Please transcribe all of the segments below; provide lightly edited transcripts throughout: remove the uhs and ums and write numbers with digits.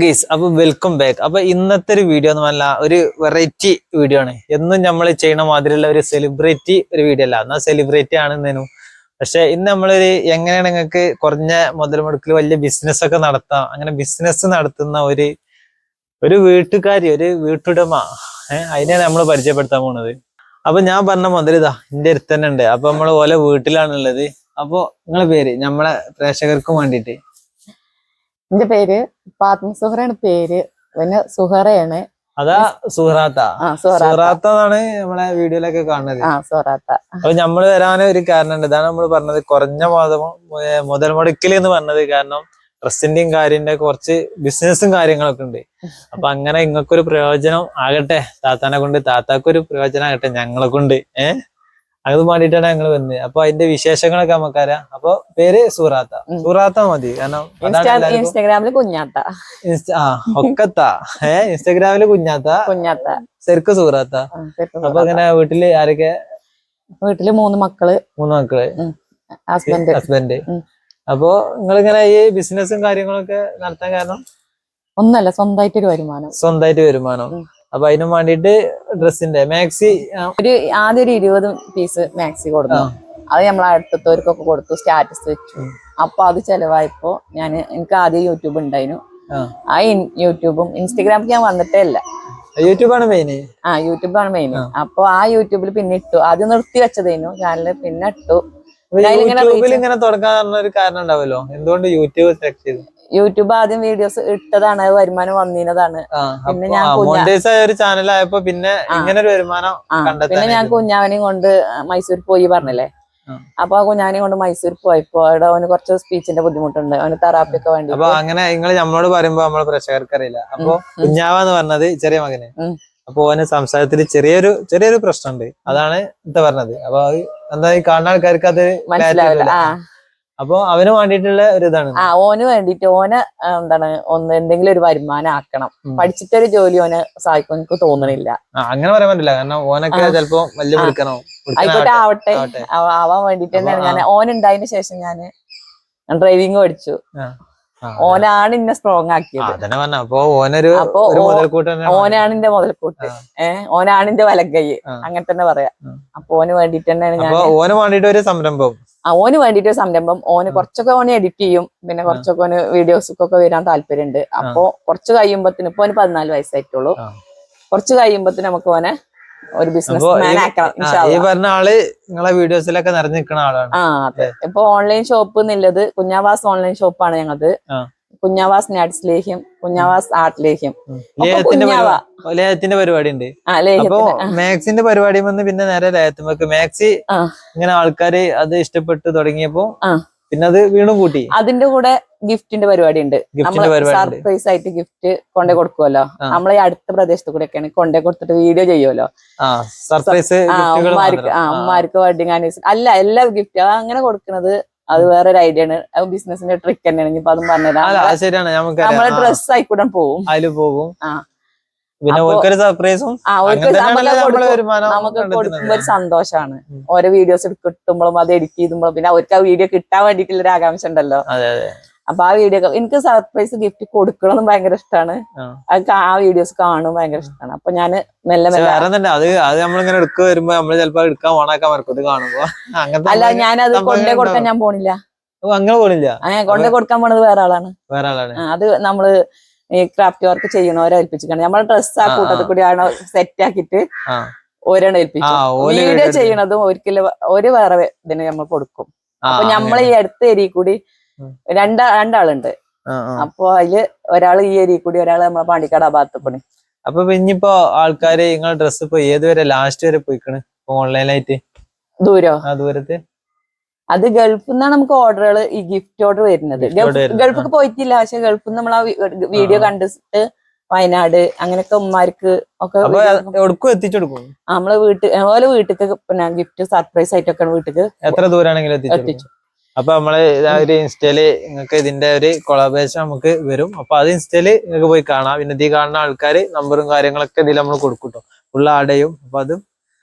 Guys അപ്പൊ welcome back. അപ്പൊ ഇന്നത്തെ ഒരു വീഡിയോ ഒന്നുമല്ല, ഒരു വെറൈറ്റി വീഡിയോ ആണ്. എന്നും നമ്മൾ ചെയ്യണ മാതിരിയുള്ള ഒരു സെലിബ്രിറ്റി ഒരു വീഡിയോ അല്ല, എന്നാൽ സെലിബ്രിറ്റി ആണെന്നേനു. പക്ഷെ ഇന്ന് നമ്മളൊരു എങ്ങനെയാണ് നിങ്ങൾക്ക് കുറഞ്ഞ മുതൽ മുടക്കിൽ വലിയ ബിസിനസ് ഒക്കെ നടത്താം, അങ്ങനെ ബിസിനസ് നടത്തുന്ന ഒരു വീട്ടുകാരി, ഒരു വീട്ടുടമ, അതിനെയാണ് നമ്മൾ പരിചയപ്പെടുത്താൻ പോണത്. അപ്പൊ ഞാൻ പറഞ്ഞ മുതൽ ഇതാ എന്റെ അടുത്ത് തന്നെ ഉണ്ട്. അപ്പൊ നമ്മൾ ഓലെ വീട്ടിലാണുള്ളത്. അപ്പൊ നിങ്ങളെ പേര് നമ്മളെ പ്രേക്ഷകർക്കും വേണ്ടിട്ട്. എന്റെ പേര് ഫാത്തിമ സുഹറയാണ് പേര്. പിന്നെ സുഹറയാണ്. അതാ സുഹറാത്ത. സുഹറാത്ത എന്നാണ് നമ്മളെ വീഡിയോയിലൊക്കെ കാണുന്നത്. സുഹറാത്ത. അപ്പൊ നമ്മള് വരാൻ ഒരു കാരണമുണ്ട്. ഇതാണ് നമ്മൾ പറഞ്ഞത് കുറഞ്ഞ മുതൽ മുടക്കിൽ എന്ന് പറഞ്ഞത്. കാരണം ഡ്രസ്സിന്റെയും കാര്യന്റെ കുറച്ച് ബിസിനസ്സും കാര്യങ്ങളൊക്കെ ഉണ്ട്. അപ്പൊ അങ്ങനെ ഇങ്ങൾക്കൊരു പ്രയോജനം ആകട്ടെ, താത്താനെ കൊണ്ട് താത്താക്കൊരു പ്രയോജനം ആകട്ടെ ഞങ്ങളെ കൊണ്ട്. അത് വേണ്ടിയിട്ടാണ് ഞങ്ങൾ വന്നത്. അപ്പൊ അതിന്റെ വിശേഷങ്ങളൊക്കെ നമുക്കറിയാം. അപ്പൊ പേര് സുഹറാത്ത. സുഹറാത്ത മതി, കാരണം ഇൻസ്റ്റാഗ്രാമില് കുഞ്ഞാത്ത. ഒക്കത്താ. ഇൻസ്റ്റാഗ്രാമില് കുഞ്ഞാത്ത, ശരിക്കും സുഹറാത്ത. അപ്പൊ അങ്ങനെ വീട്ടില് ആരൊക്കെ? വീട്ടില് മൂന്ന് മക്കള്. ഹസ്ബൻഡ്. അപ്പൊ നിങ്ങളിങ്ങനെ ഈ ബിസിനസ്സും കാര്യങ്ങളൊക്കെ നടത്താൻ കാരണം? ഒന്നല്ല, സ്വന്തമായിട്ട് വരുമാനം. അപ്പൊ അതിനും വേണ്ടിട്ട് ഡ്രസ്സിന്റെ മാക്സി ആദ്യം ഒരു 20 പീസ് മാക്സി കൊടുത്തു. അത് നമ്മൾ അടുത്തവർക്കൊക്കെ കൊടുത്തു, സ്റ്റാറ്റസ് വെച്ചു. അപ്പൊ അത് ചെലവായപ്പോ എനിക്ക് ആദ്യം യൂട്യൂബ് ഉണ്ടായിരുന്നു. ആ യൂട്യൂബും ഇൻസ്റ്റഗ്രാമിൽ ഞാൻ വന്നിട്ടേ ഇല്ല. യൂട്യൂബാണ് മെയിൻ. യൂട്യൂബാണ് മെയിൻ. അപ്പൊ ആ യൂട്യൂബിൽ പിന്നെ ഇട്ടു. ആദ്യം നിർത്തി വെച്ചതേനു ചാനല്, പിന്നെ ഇട്ടു. യൂട്യൂബിൽ ഇങ്ങനെ തുടങ്ങാൻ ഒരു കാരണം ഉണ്ടാവല്ലോ, എന്തുകൊണ്ട് യൂട്യൂബ് സെലക്ട് ചെയ്തു? യൂട്യൂബ് ആദ്യം വീഡിയോസ് ഇട്ടതാണ്, വരുമാനം വന്നീനതാണ്. പിന്നെ ഞാൻ ഒരു ചാനലായപ്പോ പിന്നെ ഇങ്ങനെ ഒരു വരുമാനം. പിന്നെ ഞാൻ കുഞ്ഞാവനെയും കൊണ്ട് മൈസൂർ പോയി പറഞ്ഞില്ലേ. അപ്പൊ ആ കുഞ്ഞാവനെയും കൊണ്ട് മൈസൂർ പോയപ്പോ അവിടെ അവന് കുറച്ച് സ്പീച്ചിന്റെ ബുദ്ധിമുട്ടുണ്ട്, അവന് തെറാപ്പി ഒക്കെ വേണ്ടി. അപ്പൊ അങ്ങനെ നിങ്ങൾ നമ്മളോട് പറയുമ്പോ നമ്മളെ പ്രേക്ഷകർക്ക് അറിയില്ല. അപ്പൊ കുഞ്ഞാവെന്ന് പറഞ്ഞത് ചെറിയ മകന്. അപ്പൊ അവന് സംസാരത്തിൽ ചെറിയൊരു പ്രശ്നമുണ്ട്. അതാണ് എന്താ പറഞ്ഞത്. അപ്പൊ എന്താ ഈ കാണുന്ന ആൾക്കാർക്ക് അത് മനസ്സിലാവില്ല. അപ്പൊ അവന് വേണ്ടിയിട്ടുള്ള ഒരു ഇതാണ്. ഓന് വേണ്ടിട്ട് എന്തെങ്കിലും ഒരു വരുമാനം ആക്കണം. പഠിച്ചിട്ടൊരു ജോലി ഓന് സാധിക്കും എനിക്ക് തോന്നണില്ല. അങ്ങനെ പറയാൻ പറ്റില്ല, കാരണം ഓനൊക്കെ ചിലപ്പോ വലിയ ആയിക്കോട്ടെ, ആവാൻ വേണ്ടിട്ട് തന്നെയാണ് ഓനുണ്ടായതിനു ശേഷം ഞാൻ ഡ്രൈവിംഗ് പഠിച്ചു. ഓനാണ് എന്നെ സ്ട്രോങ് ആക്കിയത്. ഓനാണ് എന്റെ മുതൽക്കൂട്ട്. ഓനാണ് എന്റെ വലങ്കൈ, അങ്ങനെ തന്നെ പറയാം. അപ്പൊ ഓന് വേണ്ടിട്ട് തന്നെയാണ് ഓന് വേണ്ടിട്ട് ഒരു സംരംഭം. ഓന് വേണ്ടിട്ട് ഒരു സംരംഭം. ഓന് കുറച്ചൊക്കെ ഓന് എഡിറ്റ് ചെയ്യും, പിന്നെ കുറച്ചൊക്കെ ഓന് വീഡിയോസൊക്കെ വരാൻ താല്പര്യമുണ്ട്. അപ്പൊ കുറച്ച് കഴിയുമ്പത്തിന്, ഇപ്പൊ ഓന് 14 വയസ്സായിട്ടുള്ളൂ. കുറച്ച് കഴിയുമ്പത്തിന് നമുക്ക് ഓനെ ഒരു ബിസിനസ് മാൻ ആക്കണം. ഈ പറഞ്ഞ ആള് നിങ്ങളെ വീഡിയോസിലൊക്കെ നിറഞ്ഞു നിൽക്കുന്ന ആളാണ്. അതെ. ഇപ്പൊ ഓൺലൈൻ ഷോപ്പ് എന്നുള്ളത് കുഞ്ഞാവാസ് ഓൺലൈൻ ഷോപ്പാണ് ഞങ്ങളത്. കുഞ്ഞാവാസ് നട്സ് ലേഹ്യം, കുഞ്ഞാവാസ് ആർട്ട് ലേഹ്യം. ലേഹത്തിന്റെ പരിപാടി ഉണ്ട്. അപ്പൊ മാക്സിന്റെ പരിപാടി വന്ന് പിന്നെ നേരെ ലേഹത്തുമ്പോ മാക്സി ഇങ്ങനെ ആൾക്കാര് അത് ഇഷ്ടപ്പെട്ട് തുടങ്ങിയപ്പോ പിന്നെ അത് വീണ്ടും കൂട്ടി. അതിന്റെ കൂടെ ഗിഫ്റ്റിന്റെ പരിപാടി ഉണ്ട്. സർപ്രൈസ് ആയിട്ട് ഗിഫ്റ്റ് കൊണ്ടേ കൊടുക്കുമല്ലോ. നമ്മളെ ഈ അടുത്ത പ്രദേശത്ത് കൂടെ ഒക്കെയാണ് കൊണ്ടേ കൊടുത്തിട്ട് വീഡിയോ ചെയ്യുമല്ലോ. സർപ്രൈസ് അമ്മമാർക്ക് വെഡിങ് ആനിവേഴ്സറി അല്ല, എല്ലാ ഗിഫ്റ്റ് അങ്ങനെ കൊടുക്കുന്നത് അത് വേറൊരു ഐഡിയ ആണ്. ബിസിനസിന്റെ ട്രിക്ക് തന്നെയാണ്. ഇനിയിപ്പോ അതും പറഞ്ഞുതരാം. നമ്മളെ ഡ്രസ് ആയിക്കൂടെ പോകും. പിന്നെ സർപ്രൈസും നമുക്ക് കൊടുക്കുമ്പോ ഒരു സന്തോഷമാണ്. ഓരോ വീഡിയോസ് കിട്ടുമ്പോഴും അത് എഡിറ്റ് ചെയ്യുമ്പോഴും പിന്നെ അവർക്ക് ആ വീഡിയോ കിട്ടാൻ വേണ്ടിയിട്ടുള്ള ഒരു ആകാംക്ഷ ഉണ്ടല്ലോ. അപ്പൊ ആ വീഡിയോ എനിക്ക് സർപ്രൈസ് ഗിഫ്റ്റ് കൊടുക്കണം ഭയങ്കര ഇഷ്ടമാണ്. ആ വീഡിയോസ് കാണും ഭയങ്കര ഇഷ്ടമാണ്. അപ്പൊ ഞാന് മെല്ലെ നമ്മളിങ്ങനെ എടുക്കുക വരുമ്പോ നമ്മള് ചിലപ്പോ എടുക്കാൻ ഓണാക്കാൻ മറക്കും കാണുമ്പോ. അല്ല, ഞാനത് കൊണ്ടേ കൊടുക്കാൻ ഞാൻ പോണില്ല. അങ്ങനെ പോണില്ല. കൊണ്ടേ കൊടുക്കാൻ പോണത് വേറെ ആളാണ്. അത് നമ്മള് ഈ ക്രാഫ്റ്റ് വർക്ക് ചെയ്യണവരെ ഏൽപ്പിച്ചിട്ടാണ്. നമ്മളെ ഡ്രസ്സ് ആ കൂട്ടത്തിൽ കൂടിയാണ് സെറ്റ് ആക്കിയിട്ട് ഓരോണ് ഏൽപ്പിച്ചു. വീഡിയോ ചെയ്യണതും ഒരിക്കലും ഒരു വേറെ ഇതിന് നമ്മൾ കൊടുക്കും. അപ്പൊ നമ്മളെ ഈ അടുത്ത ഏരിയ കൂടി രണ്ടാളുണ്ട്. അപ്പൊ അതില് ഒരാള് ഈ ഏരിയ കൂടി, ഒരാള് നമ്മളെ പാണ്ടിക്കാട് ആ ഭാഗത്ത് കൂടി. അപ്പൊ ഇനിയിപ്പോ ആൾക്കാര് നിങ്ങളുടെ ഡ്രസ്സ് ഇപ്പൊ ഏതുവരെ ലാസ്റ്റ് വരെ പോയിക്കണ് ഓൺലൈനായിട്ട്? ദൂരത്ത് അത് ഗൾഫിൽ നിന്നാണ് നമുക്ക് ഓർഡറുകൾ, ഈ ഗിഫ്റ്റ് ഓർഡർ വരുന്നത്. ഗൾഫിൽ പോയിട്ടില്ല, പക്ഷെ ഗൾഫിൽ നിന്ന് നമ്മൾ ആ വീഡിയോ കണ്ടിട്ട് വയനാട് അങ്ങനെയൊക്കെ ഉമ്മാർക്ക് ഒക്കെ എത്തിച്ചു കൊടുക്കും. നമ്മള് ഓരോ വീട്ടിക്ക് പിന്നെ ഗിഫ്റ്റ് സർപ്രൈസ് ആയിട്ടൊക്കെ വീട്ടിക്ക് എത്ര ദൂരാണെങ്കിലും എത്തിച്ചു. അപ്പൊ നമ്മള് ഒരു ഇൻസ്റ്റയില് നിങ്ങൾക്ക് ഇതിന്റെ ഒരു കൊളാബറേഷൻ നമുക്ക് വരും. അപ്പൊ അത് ഇൻസ്റ്റയില് നിങ്ങൾക്ക് പോയി കാണാം. പിന്നെ ഇതിൽ കാണുന്ന ആൾക്കാര് നമ്പറും കാര്യങ്ങളൊക്കെ ഇതിൽ നമ്മൾ കൊടുക്കൂട്ടോ, ഫുള്ള് ആഡ് ചെയ്യും. അപ്പൊ അത്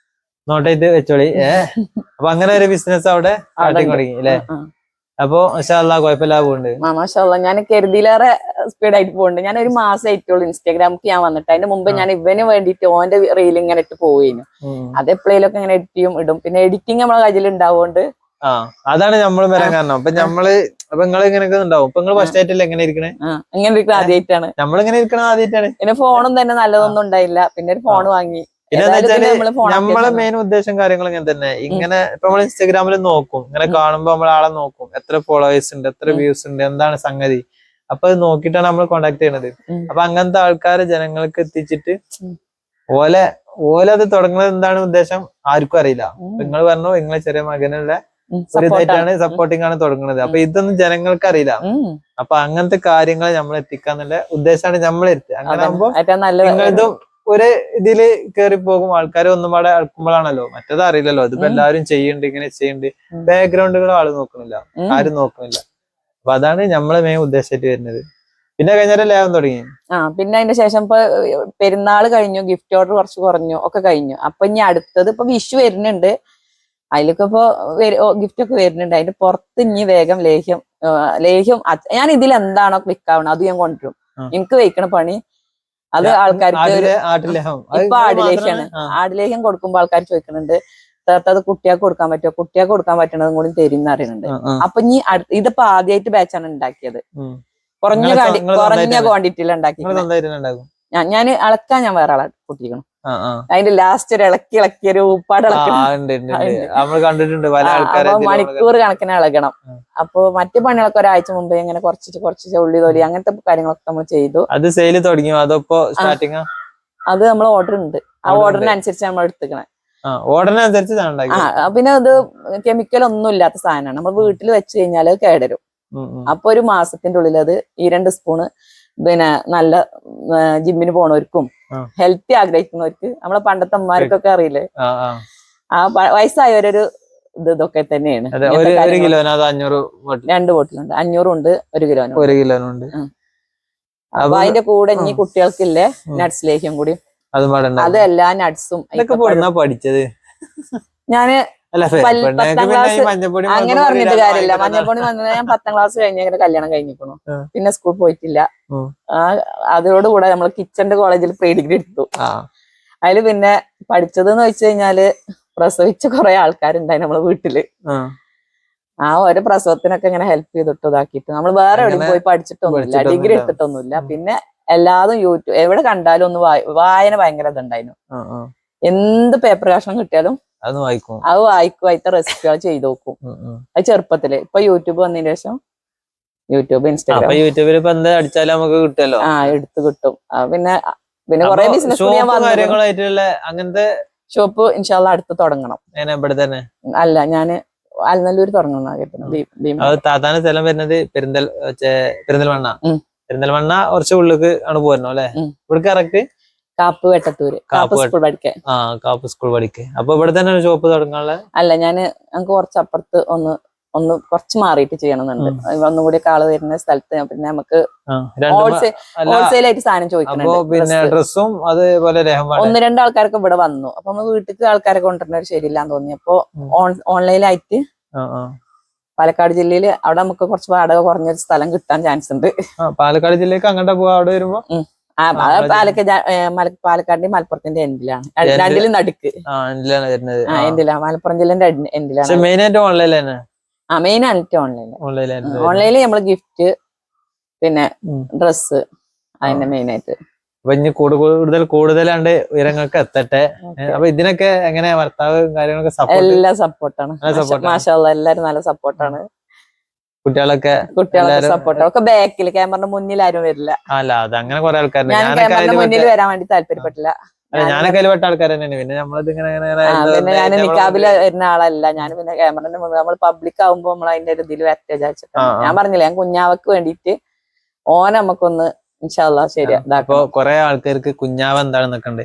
നോട്ട് ചെയ്ത് വെച്ചോളി. അപ്പൊ അങ്ങനെ ഒരു ബിസിനസ് അവിടെ തുടങ്ങി അല്ലേ? അപ്പൊ മാഷാ അല്ലാഹ് കുഴപ്പമില്ലാതെ പോകുന്നുണ്ട്. മാഷാഅല്ലാഹ് ഞാൻ കരുതിയിലേറെ സ്പീഡായിട്ട് പോകുന്നുണ്ട്. ഞാൻ ഒരു മാസം ആയിട്ടുള്ളൂ ഇൻസ്റ്റാഗ്രാമിക്ക് ഞാൻ വന്നിട്ട്. അതിന്റെ മുമ്പ് ഞാൻ ഇവന് വേണ്ടിയിട്ട് ഓന്റെ റീൽ ഇങ്ങനെ ഇട്ട് പോവുകയാണ്. അത് എപ്പോഴേലൊക്കെ ഇങ്ങനെ എഡിറ്റ് ചെയ്യും ഇടും. പിന്നെ എഡിറ്റിംഗ് നമ്മളെ കയ്യിൽ ഉണ്ടാവുകൊണ്ട് അതാണ് നമ്മള് വരാൻ കാരണം. അപ്പൊ നിങ്ങള് ഇങ്ങനെയൊക്കെ ഉണ്ടാവും. ഇപ്പൊ നിങ്ങൾ ഫസ്റ്റ് ആയിട്ടല്ലേ എങ്ങനെ ഇരിക്കണേ? ഇങ്ങനെ ഇരിക്കുന്ന ആദ്യമായിട്ടാണ്. നമ്മളിങ്ങനെ ഇരിക്കണ ആദ്യമായിട്ടാണ്. പിന്നെ ഫോണും തന്നെ നല്ലതൊന്നും ഉണ്ടായില്ല. പിന്നെ ഒരു ഫോൺ വാങ്ങി. പിന്നെ എന്താ വെച്ചാല് നമ്മളെ മെയിൻ ഉദ്ദേശം കാര്യങ്ങൾ ഇങ്ങനെ തന്നെ. ഇങ്ങനെ ഇപ്പൊ നമ്മൾ ഇൻസ്റ്റാഗ്രാമിൽ നോക്കും, ഇങ്ങനെ കാണുമ്പോ നമ്മൾ ആളെ നോക്കും, എത്ര ഫോളോവേഴ്സ് ഉണ്ട്, എത്ര വ്യൂസ് ഉണ്ട്, എന്താണ് സംഗതി. അപ്പൊ അത് നോക്കിയിട്ടാണ് നമ്മൾ കോണ്ടാക്ട് ചെയ്യണത്. അപ്പൊ അങ്ങനത്തെ ആൾക്കാരെ ജനങ്ങൾക്ക് എത്തിച്ചിട്ട് ഓലത് തുടങ്ങുന്നത് എന്താണ് ഉദ്ദേശം ആർക്കും അറിയില്ല. നിങ്ങൾ പറഞ്ഞു നിങ്ങളെ ചെറിയ മകനുള്ള ഒരു ഇതായിട്ടാണ് സപ്പോർട്ടിംഗ് ആണ് തുടങ്ങുന്നത്. അപ്പൊ ഇതൊന്നും ജനങ്ങൾക്ക് അറിയില്ല. അപ്പൊ അങ്ങനത്തെ കാര്യങ്ങൾ നമ്മൾ എത്തിക്കാന്നുള്ള ഉദ്ദേശമാണ് നമ്മളെടുത്ത്. അങ്ങനെ ആകുമ്പോ നിങ്ങളതും ഒരു ഇതില് കേറി പോകും. ആൾക്കാർ ഒന്നും പാടെ അടുക്കുമ്പോഴാണല്ലോ, മറ്റേത് അറിയില്ലല്ലോ. ഇതിപ്പോ എല്ലാവരും ചെയ്യുന്നുണ്ട്, ഇങ്ങനെ ചെയ്യുന്നുണ്ട്. ബാക്ക്ഗ്രൗണ്ടുകൾ ആള് നോക്കണില്ല, ആരും നോക്കണില്ല. അപ്പൊ അതാണ് നമ്മളെ മെയിൻ ഉദ്ദേശമായിട്ട് വരുന്നത്. പിന്നെ കഴിഞ്ഞാൽ ലേവം തുടങ്ങി. പിന്നെ അതിന്റെ ശേഷം ഇപ്പൊ പെരുന്നാൾ കഴിഞ്ഞു, ഗിഫ്റ്റ് ഓർഡർ കുറച്ച് കുറഞ്ഞു, ഒക്കെ കഴിഞ്ഞു. അപ്പൊ ഇനി അടുത്തത് ഇപ്പൊ വിഷു വരുന്നുണ്ട്. അതിലൊക്കെ ഇപ്പൊ ഗിഫ്റ്റ് ഒക്കെ വരുന്നുണ്ട്. അതിന്റെ പുറത്ത് ഇനി വേഗം ലേഹ്യം ഞാൻ ഇതിൽ എന്താണോ ക്ലിക്ക് ആവണം അത് ഞാൻ കൊണ്ടുവരും. എനിക്ക് വെക്കണ പണി അത് ആൾക്കാർക്ക് ഇപ്പൊ ആടിലേഹ്യാണ്. ആടിലേഹ്യം കൊടുക്കുമ്പോ ആൾക്കാർ ചോദിക്കുന്നുണ്ട് അത് കുട്ടികൾക്ക് കൊടുക്കാൻ പറ്റുമോ, കുട്ടികൾക്ക് കൊടുക്കാൻ പറ്റണതും കൂടി തരുന്ന അറിയുന്നുണ്ട്. അപ്പൊ ഇനി ഇതിപ്പോ ആദ്യമായിട്ട് ബാച്ചാണ് ഉണ്ടാക്കിയത്. കുറഞ്ഞ ക്വാണ്ടിറ്റിയിൽ ഉണ്ടാക്കി. ഞാൻ അളക്കാൻ ഞാൻ വേറെ ആളെ കൂട്ടിക്കണം. അതിന്റെ ലാസ്റ്റ് ഒരു ഇളക്കിയൊരു ഉപ്പാട് മണിക്കൂർ കണക്കിന് ഇളകണം. അപ്പൊ മറ്റു പണികളൊക്കെ ഒരാഴ്ച മുമ്പേ ഇങ്ങനെ കുറച്ച് ഉള്ളി തൊലി അങ്ങനത്തെ കാര്യങ്ങളൊക്കെ നമ്മൾ ചെയ്തു. അത് സെയിൽ തുടങ്ങിയോ അതോ സ്റ്റാർട്ടിങ്? അത് നമ്മൾ ഓർഡർ ഉണ്ട്. ആ ഓർഡറിനനുസരിച്ച് നമ്മൾ എടുത്തിക്കണേ. ഓർഡറിനനുസരിച്ച് പിന്നെ അത് കെമിക്കൽ ഒന്നും ഇല്ലാത്ത സാധനമാണ്. നമ്മൾ വീട്ടിൽ വെച്ച് കഴിഞ്ഞാൽ അത് കേടരും. അപ്പൊ ഒരു മാസത്തിന്റെ ഉള്ളിൽ അത് ഈ 2 സ്പൂണ് പിന്നെ നല്ല ജിമ്മിന് പോണവർക്കും ഹെൽത്തി ആഗ്രഹിക്കുന്നവർക്ക്, നമ്മളെ പണ്ടത്തെ അമ്മമാർക്കൊക്കെ അറിയില്ലേ, ആ വയസ്സായവരൊരു ഇതൊക്കെ തന്നെയാണ്. 2 ബോട്ടിലുണ്ട്, 500 ഉണ്ട്, 1 കിലോനുണ്ട്. അപ്പൊ അതിന്റെ കൂടെ ഇനി കുട്ടികൾക്കില്ലേ നട്ട്സ് ലേഹ്യം കൂടി, അതെല്ലാ നട്ട്സും പഠിച്ചത് ഞാന് അങ്ങനെ പറഞ്ഞിട്ട് കാര്യമില്ല. മഞ്ഞപ്പൊടി ഞാൻ 10ാം ക്ലാസ് കഴിഞ്ഞ കല്യാണം കഴിഞ്ഞിരിക്കണു. പിന്നെ സ്കൂൾ പോയിട്ടില്ല. അതോടുകൂടെ നമ്മൾ കിച്ചന്റെ കോളേജിൽ പ്രീ ഡിഗ്രി എടുത്തു. അതില് പിന്നെ പഠിച്ചത് എന്ന് വെച്ച് കഴിഞ്ഞാല് പ്രസവിച്ച കുറെ ആൾക്കാരുണ്ടായി നമ്മളെ വീട്ടില്. ആ ഒരു പ്രസവത്തിനൊക്കെ ഇങ്ങനെ ഹെൽപ്പ് ചെയ്തിട്ട് ഇതാക്കിയിട്ട് നമ്മൾ വേറെ എവിടെയും പോയി പഠിച്ചിട്ടൊന്നുമില്ല, ഡിഗ്രി എടുത്തിട്ടൊന്നുമില്ല. പിന്നെ എല്ലാതും യൂട്യൂബ് എവിടെ കണ്ടാലും ഒന്ന് വായന ഭയങ്കര ഇതുണ്ടായിരുന്നു. എന്ത് പേപ്പർ കഷ്ണം കിട്ടിയാലും അത് വായിക്കും. അതിന്റെ റെസിപ്പികൾ ചെയ്ത് നോക്കും. അത് ചെറുപ്പത്തില്. ഇപ്പൊ യൂട്യൂബ് വന്നതിന് ശേഷം യൂട്യൂബ്, ഇൻസ്റ്റാഗ്രാം, യൂട്യൂബിൽ അടിച്ചാലും നമുക്ക് കിട്ടുമല്ലോ. എടുത്ത് കിട്ടും. പിന്നെ കുറെ ബിസിനസ് അങ്ങനത്തെ ഷോപ്പ് ഇൻഷാ അല്ലാഹ് അടുത്ത് തുടങ്ങണം. ഇവിടെ തന്നെ അല്ല, ഞാന് ആലനല്ലൂർ തുടങ്ങണം. താത്താന സ്ഥലം വരുന്നത് പെരിന്തൽമണ്ണ. പെരിന്തൽമണ്ണ കുറച്ച് ഉള്ളിലേക്ക് ആണ് പോരുന്നു അല്ലെ? ഇവിടെ കറക്റ്റ് കാപ്പ് വെട്ടത്തൂര്, കാപ്പ് സ്കൂൾ പഠിക്കാൻ. കാപ്പ് സ്കൂൾ പഠിക്കാൻ. അപ്പൊ ഇവിടെ തന്നെ ഷോപ്പ് തുടങ്ങാനുള്ള? അല്ല, ഞങ്ങൾക്ക് കുറച്ച് അപ്പുറത്ത് ഒന്ന് കുറച്ച് മാറിയിട്ട് ചെയ്യണമെന്നുണ്ട്. ഒന്നുകൂടി ആള് വരുന്ന സ്ഥലത്ത്. പിന്നെ നമുക്ക് ഹോൾസെയിൽ ആയിട്ട് സാധനം ചോദിക്കുന്നുണ്ട്. ഡ്രസ്സും അതേപോലെ 1-2 ആൾക്കാരൊക്കെ ഇവിടെ വന്നു. അപ്പൊ നമ്മൾ വീട്ടിലേക്ക് ആൾക്കാരെ കൊണ്ടുവരുന്നത് ശരിയില്ലാന്ന് തോന്നി. അപ്പൊ ഓൺലൈനായിട്ട് പാലക്കാട് ജില്ലയിൽ അവിടെ നമുക്ക് കുറച്ച് വാടക കുറഞ്ഞൊരു സ്ഥലം കിട്ടാൻ ചാൻസ് ഉണ്ട്. പാലക്കാട് ജില്ലക്ക് അങ്ങോട്ട് പോവാ? അവിടെ വരുമ്പോ പാലക്കാടിന്റെ മലപ്പുറത്തിന്റെ എൻഡിലാണ്, രണ്ടിലും നടുക്ക് എൻഡിലാണ്. മലപ്പുറം ജില്ലന്റെ എൻഡിലാണ്. മെയിനായിട്ട് ഓൺലൈനിലാണ്. മെയിനായിട്ട് ഓൺലൈനിൽ നമ്മള് ഗിഫ്റ്റ്, പിന്നെ ഡ്രസ്സ്, അതിന്റെ മെയിനായിട്ട്. അപ്പൊ ഇനി കൂടുതലാണ്ട് ഉയരങ്ങൾക്ക് എത്തട്ടെ. അപ്പൊ ഇതിനൊക്കെ എങ്ങനെ ഭർത്താവ് കാര്യങ്ങളൊക്കെ എല്ലാം സപ്പോർട്ടാണ്. മാഷാ അല്ലാഹ് എല്ലാരും നല്ല സപ്പോർട്ടാണ്. കുട്ടികളൊക്കെ സപ്പോർട്ടാണ്. ഒക്കെ ബാക്കിൽ, ക്യാമറയുടെ മുന്നിൽ ആരും വരില്ല. അല്ല, അത് അങ്ങനെ കുറെ ആൾക്കാർ ഞാൻ ക്യാമറയുടെ മുന്നിൽ വരാൻ വേണ്ടി താല്പര്യപ്പെട്ടില്ല. ഞാനൊക്കെ അതിൽ പെട്ട ആൾക്കാർ തന്നെയാണ്. പിന്നെ നമ്മളത് പിന്നെ ഞാൻ നിക്കാബില് വരുന്ന ആളല്ല. ഞാൻ പിന്നെ ക്യാമറയുടെ മുന്നിൽ നമ്മൾ പബ്ലിക് ആകുമ്പോ നമ്മൾ അതിന്റെ ഒരു ഇതിൽ വരട്ടെ വിചാരിച്ചിട്ടാണ്. ഞാൻ പറഞ്ഞില്ല, ഞാൻ കുഞ്ഞാവക്ക് വേണ്ടിയിട്ട് നമുക്കൊന്ന് ഇൻഷാ അല്ലാഹ് ശരിയാ. അപ്പൊ കുറെ ആൾക്കാർക്ക് കുഞ്ഞാവ എന്താണെന്നൊക്കെ ഉണ്ട്.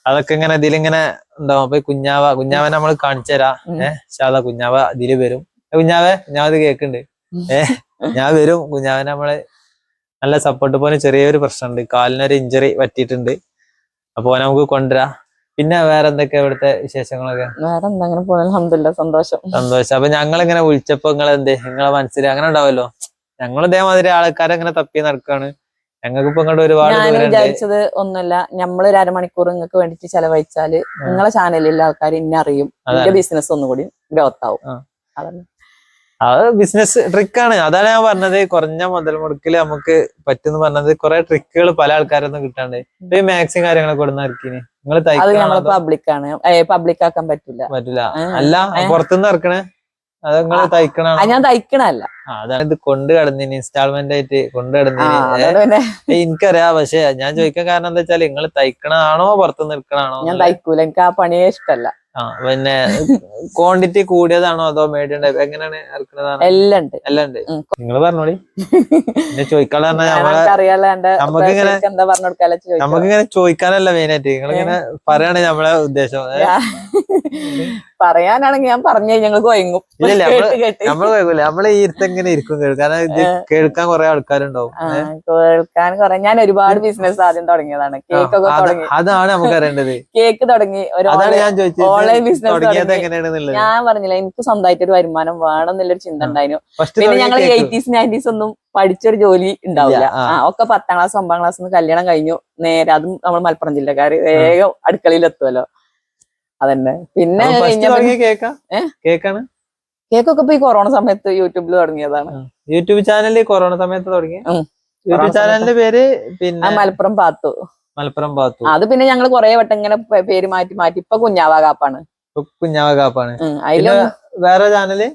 അതൊക്കെ ഇങ്ങനെ ഇതിലിങ്ങനെ ഉണ്ടാവും. അപ്പൊ കുഞ്ഞാവനെ നമ്മൾ കാണിച്ചു തരാം. കുഞ്ഞാവ ഇതില് വരും. കുഞ്ഞാവത് കേക്കുണ്ട്. ഞാൻ വരും. കുഞ്ഞാവനെ നമ്മള് നല്ല സപ്പോർട്ട്. പോലെ ചെറിയൊരു പ്രശ്നമുണ്ട്, കാലിനൊരു ഇഞ്ചറി പറ്റിയിട്ടുണ്ട്. അപ്പൊ നമുക്ക് കൊണ്ടുവരാം. പിന്നെ വേറെ എന്തൊക്കെയാ ഇവിടുത്തെ വിശേഷങ്ങളൊക്കെ? വേറെ എന്താ അങ്ങനെ പോകുന്നത്, അൽഹംദുലില്ലാ, സന്തോഷം. അപ്പൊ ഞങ്ങൾ ഇങ്ങനെ വിളിച്ചപ്പോ നിങ്ങളെ മനസ്സിൽ അങ്ങനെ ഉണ്ടാവല്ലോ, ഞങ്ങൾ ഇതേമാതിരി ആൾക്കാരെ ഇങ്ങനെ തപ്പി നടക്കാണ്, ഞങ്ങൾക്ക് ഇപ്പൊ ഇങ്ങോട്ട് ഒരുപാട് ഞാൻ ദൂരം വിചാരിച്ചത് ഒന്നുമില്ല, നമ്മളൊരു അരമണിക്കൂർ നിങ്ങൾക്ക് വേണ്ടിട്ട് ചെലവഴിച്ചാല് നിങ്ങളെ ചാനലിലുള്ള ആൾക്കാർ ഇന്നെ അറിയും, എന്റെ ബിസിനസ് ഒന്നുകൂടി ഗ്രോത്ത് ആവും. അതന്നെ അത് ബിസിനസ് ട്രിക്കാണ്. അതാണ് ഞാൻ പറഞ്ഞത്, കുറഞ്ഞ മുതൽ മുടക്കില് നമുക്ക് പറ്റുന്ന പറഞ്ഞത്. കുറെ ട്രിക്കുകൾ പല ആൾക്കാരൊന്നും കിട്ടാണ്ട്. ഇപ്പൊ ഈ മാക്സിം കാര്യങ്ങളൊക്കെ കൊടുന്ന ഇറക്കിന് നിങ്ങൾ അത് നമ്മള് പബ്ലിക്കാണ്, പബ്ലിക് ആക്കാൻ പറ്റില്ല. അല്ല പുറത്തുനിന്ന് ഇറക്കണേ, അത് നിങ്ങൾ തയ്ക്കണ? ഞാൻ തയ്ക്കണല്ല, അതാണ് ഇത് കൊണ്ട് കിടന്നിന്, ഇൻസ്റ്റാൾമെന്റ് ആയിട്ട് കൊണ്ട് കിടന്നിന്. എനിക്കറിയാം, പക്ഷെ ഞാൻ ചോദിക്കാൻ കാരണം എന്താ വെച്ചാൽ നിങ്ങൾ തയ്ക്കണാണോ പുറത്തുനിന്ന് എടുക്കണാണോ? ഞാൻ തയ്ക്കൂല, എനിക്ക് ആ പണിയേ ഇഷ്ടല്ല. പിന്നെ ക്വാണ്ടിറ്റി കൂടിയതാണോ അതോ മേടിയണ്ട, എങ്ങനെയാണ് ഇറക്കുന്നതാണ്? എല്ലാം ഉണ്ട്. നിങ്ങൾ പറഞ്ഞോളി, പിന്നെ ചോദിക്കാതെ നമുക്കിങ്ങനെ ചോദിക്കാനല്ല മെയിനായിട്ട്, നിങ്ങളിങ്ങനെ പറയാണ് നമ്മളെ ഉദ്ദേശം. പറയാനാണെങ്കിൽ ഞാൻ പറഞ്ഞു ഞങ്ങൾക്ക് വൈകും. നമ്മള് വൈകൂല, നമ്മളെ ഈ ഇരുത്തെങ്ങനെ ഇരിക്കും, കാരണം ഇത് കേൾക്കാൻ കുറെ ആൾക്കാരുണ്ടാവും. കേൾക്കാൻ കുറെ, ഞാൻ ഒരുപാട് ബിസിനസ് ആദ്യം തുടങ്ങിയതാണ്, കേക്കൊക്കെ തുടങ്ങി. അതാണ് നമുക്ക് അറിയേണ്ടത്. കേക്ക് തുടങ്ങി, അതാണ് ഞാൻ ചോദിച്ചത്, ഓൺലൈൻ ബിസിനസ് തുടങ്ങിയത് എങ്ങനെയാണെന്നുള്ളത്. ഞാൻ പറഞ്ഞില്ല, എനിക്ക് സ്വന്തമായിട്ട് ഒരു വരുമാനം വേണം എന്നുള്ളൊരു ചിന്ത ഉണ്ടായിരുന്നു. പിന്നെ ഞങ്ങൾ 80s 90s ഒന്നും പഠിച്ചൊരു ജോലി ഉണ്ടാവില്ല. ഒക്കെ 10ാം ക്ലാസ് 9ാം ക്ലാസ് കല്യാണം കഴിഞ്ഞു, നേരെ അതും നമ്മൾ മലപ്പുറം ജില്ലക്കാര് വേഗം അടുക്കളയിൽ എത്തുമല്ലോ, അതന്നെ. പിന്നെ കേക്കൊക്കെ ഇപ്പൊ ഈ കൊറോണ സമയത്ത് യൂട്യൂബിൽ തുടങ്ങിയതാണ്. യൂട്യൂബ് ചാനൽ കൊറോണ സമയത്ത് തുടങ്ങി. യൂട്യൂബ് ചാനലിന്റെ പേര് പിന്നെ മലപ്പുറം പാത്തു. മലപ്പുറം പാത്തു. അത് പിന്നെ ഞങ്ങൾ കുറെ വട്ടം ഇങ്ങനെ പേര് മാറ്റി മാറ്റി, ഇപ്പൊ കുഞ്ഞാവാകാപ്പാണ്. കുഞ്ഞാവാകാപ്പാണ്. അതില് വേറെ ചാനല്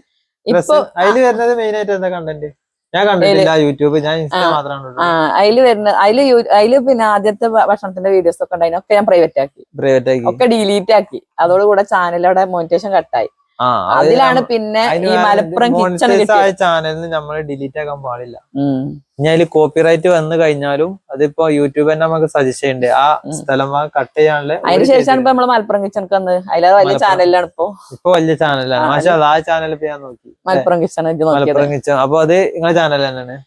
അതില് വരുന്നത് മെയിൻ ആയിട്ട് എന്താ കണ്ടന്റ്? ഞാൻ കണ്ടിട്ടില്ല യൂട്യൂബ്, ഞാൻ ഇൻസ്റ്റാ മാത്രമാണ്. അതില് പിന്നെ ആദ്യത്തെ ഭക്ഷണത്തിന്റെ വീഡിയോസ് ഒക്കെ ഉണ്ടായിരുന്നു, ഒക്കെ ഞാൻ പ്രൈവറ്റ് ആക്കി, ഒക്കെ ഡിലീറ്റ് ആക്കി. അതോടുകൂടെ ചാനലവിടെ മോണിറ്റേഷൻ കട്ടായി. അതിലാണ് പിന്നെ ഈ മലപ്പുറം കിച്ചൺ ചാനലിന് നമ്മൾ ഡിലീറ്റ് ആക്കാൻ പാടില്ല. ഇനി അതിൽ കോപ്പിറൈറ്റ് വന്നു കഴിഞ്ഞാലും അതിപ്പോ യൂട്യൂബ് തന്നെ നമുക്ക് സജസ്റ്റ് ചെയ്യണ്ടേ, ആ സ്ഥലം കട്ട് ചെയ്യാനുള്ള. അതിനുശേഷമാണ് ഇപ്പൊ നമ്മള് മലപ്പുറം കിച്ചണക്ക് വന്നത്. അതിലെ വലിയ ചാനലിലാണ് ഇപ്പൊ വലിയ ചാനലാണ്. പക്ഷെ ആ ചാനൽ ഇപ്പൊ ഞാൻ നോക്കി, മലപ്പുറം കിച്ചൺ. അപ്പൊ അത് നിങ്ങളുടെ ചാനൽ തന്നെയാണ്?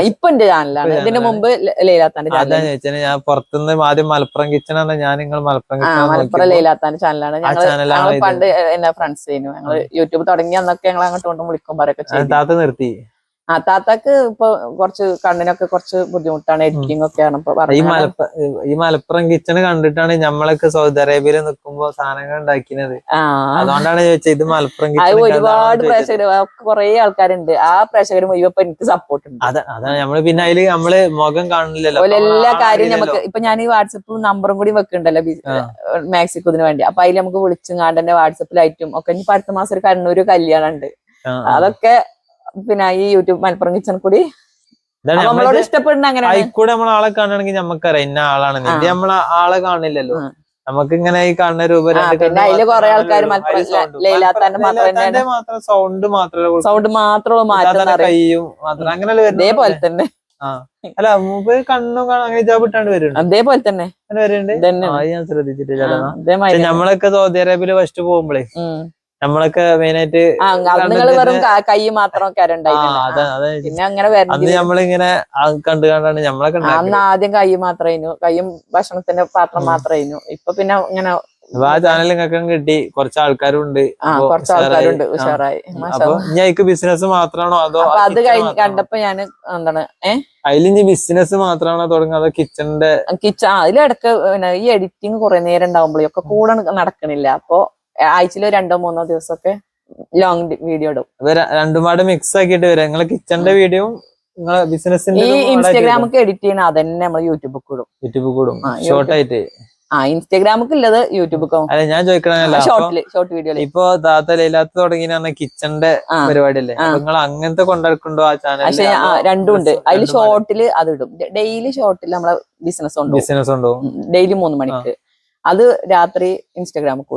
ഇപ്പൊ എന്റെ ചാനലാണ്. ഇതിന്റെ മുമ്പ് ലൈലാത്താന്റെ ചാനൽ. അതാണ് ചോദിച്ചത്, ഞാൻ പുറത്തുനിന്ന് ആദ്യം മലപ്പുറം കിച്ചൺ ആണ്, ഞാൻ നിങ്ങൾ മലപ്പുറം മലപ്പുറം ലൈലാത്താന്റെ ചാനലാണ്. ഞങ്ങൾ പണ്ട് എന്നെ ഫ്രണ്ട്സ് ചെയ്യുന്നു, ഞങ്ങള് യൂട്യൂബ് തുടങ്ങി അന്നൊക്കെ ഞങ്ങൾ അങ്ങോട്ട് കൊണ്ട് വിളിക്കും പറയൊക്കെ ചെയ്യും. താത്ത നിർത്തി. താത്താക്ക് ഇപ്പൊ കുറച്ച് കണ്ണിനൊക്കെ കുറച്ച് ബുദ്ധിമുട്ടാണ്, എഡിറ്റിംഗ് ഒക്കെയാണ് ഇപ്പൊ. ഈ മലപ്പുറം കിച്ചൺ കണ്ടിട്ടാണ് നമ്മളൊക്കെ സൗദി അറേബ്യയിൽ നിൽക്കുമ്പോ സാധനങ്ങൾ ഉണ്ടാക്കിയത്. അതുകൊണ്ടാണ് ചോദിച്ചത്, ഇത് മലപ്പുറം കിച്ചൺ. ഒരുപാട് പ്രേക്ഷകർ, കുറെ ആൾക്കാരുണ്ട്, ആ പ്രേക്ഷകർ മുഴുവൻ എനിക്ക് സപ്പോർട്ട് ഉണ്ട്. അതാണ് നമ്മള് പിന്നെ അതില് നമ്മള് മുഖം കാണില്ലല്ലോ, എല്ലാ കാര്യം നമുക്ക്. ഇപ്പൊ ഞാൻ ഈ വാട്സപ്പ് നമ്പറും കൂടി വെക്കുന്നുണ്ടല്ലോ മാക്സിക്കോതിന് വേണ്ടി, അപ്പൊ അതിൽ നമുക്ക് വിളിച്ചും കാണ്ടെന്നെ വാട്സപ്പിലായിട്ടും ഒക്കെ. ഇനി അടുത്ത മാസം ഒരു കണ്ണൂര് കല്യാണം ഉണ്ട്, അതൊക്കെ പിന്നെ ഈ യൂട്യൂബ് മലപ്പുറം കിച്ചൺ കൂടി നമ്മളോട് ഇഷ്ടപ്പെടുന്ന. അങ്ങനെ ആയിക്കൂടെ നമ്മൾ ആളെ കാണുകയാണെങ്കിൽ നമുക്കറിയാം ഇന്ന ആളാണ്. ഇത് നമ്മളെ ആളെ കാണില്ലല്ലോ, നമുക്ക് ഇങ്ങനെ ഈ കാണുന്ന രൂപ. പിന്നെ അതില് കുറെ ആൾക്കാർ ലൈലാത്താന്റെ മാത്രം സൗണ്ട് മാത്രമേ മാറ്റം കയ്യും മാത്രം അങ്ങനെ ഇതേപോലെ തന്നെ. അല്ല മൂപ്പര് കണ്ണും അങ്ങനെ ഹിജാബ് ഇട്ടാണ്ട് വരുന്നുണ്ട്, അതേപോലെ തന്നെ വരുന്നുണ്ട്. ഞാൻ ശ്രദ്ധിച്ചിട്ടില്ല. നമ്മളൊക്കെ സൗദി അറേബ്യയില് ഫസ്റ്റ് പോകുമ്പോഴേ നമ്മളൊക്കെ മെയിനായിട്ട് വെറും കൈ മാത്രം പിന്നെ അങ്ങനെ അന്ന് നമ്മളിങ്ങനെ കണ്ടു കണ്ടാണ് നമ്മളൊക്കെ. അന്ന് ആദ്യം കൈ മാത്രമായിരുന്നു, കൈയും ഭക്ഷണത്തിന്റെ പാത്രം മാത്രമായിരുന്നു. ഇപ്പൊ പിന്നെ ഇങ്ങനെ ആ ചാനൽ നിങ്ങൾക്ക് കിട്ടി, കുറച്ച് ആൾക്കാരും ഉണ്ട്, കുറച്ച് ആൾക്കാരുണ്ട്, ഉഷാറായി. അപ്പൊ ഇനി ബിസിനസ് മാത്രമാണോ അതോ അത് കഴിഞ്ഞ് കണ്ടപ്പോ ഞാൻ എന്താണ് അതിൽ ഇനി ബിസിനസ് മാത്രമാണോ തുടങ്ങുക അതോ കിച്ചണിന്റെ? അതിലിടക്ക് പിന്നെ ഈ എഡിറ്റിംഗ് കുറെ നേരം ഉണ്ടാവുമ്പോഴേ ഒക്കെ കൂടെ നടക്കണില്ല. അപ്പൊ ആഴ്ചയിൽ 2-3 ദിവസമൊക്കെ ലോങ് വീഡിയോ ഇടും. രണ്ടുപാട് മിക്സ് ആക്കിയിട്ട് വരാം. നിങ്ങളെ കിച്ചണിന്റെ വീഡിയോ ബിസിനസിന്റെ ഈ ഇൻസ്റ്റാഗ്രാമൊക്കെ എഡിറ്റ് ചെയ്യണം, അതന്നെ നമ്മൾ യൂട്യൂബ് കൂടും ഷോർട്ട് ആയിട്ട്. ഇൻസ്റ്റാഗ്രാമൊക്കെ ഉള്ളത് യൂട്യൂബ്. അല്ല ഞാൻ ചോദിക്കണല്ലോ, ഷോർട്ട് വീഡിയോ. ഇപ്പൊ താത്ത ലൈലാത്ത തുടങ്ങി കിച്ചണിന്റെ പരിപാടി അല്ലേ, നിങ്ങൾ അങ്ങനത്തെ കൊണ്ടുവരക്കുണ്ടോ ആ ചാനൽ? പക്ഷെ രണ്ടും ഉണ്ട്. അതിൽ ഷോർട്ടില് അത് ഇടും, ഡെയിലി ഷോർട്ടിൽ നമ്മളെ ബിസിനസ് ഉണ്ടോ, ഡെയിലി 3 മണിക്ക്. അത് രാത്രി ഇൻസ്റ്റാഗ്രാമിൽ കൂടും.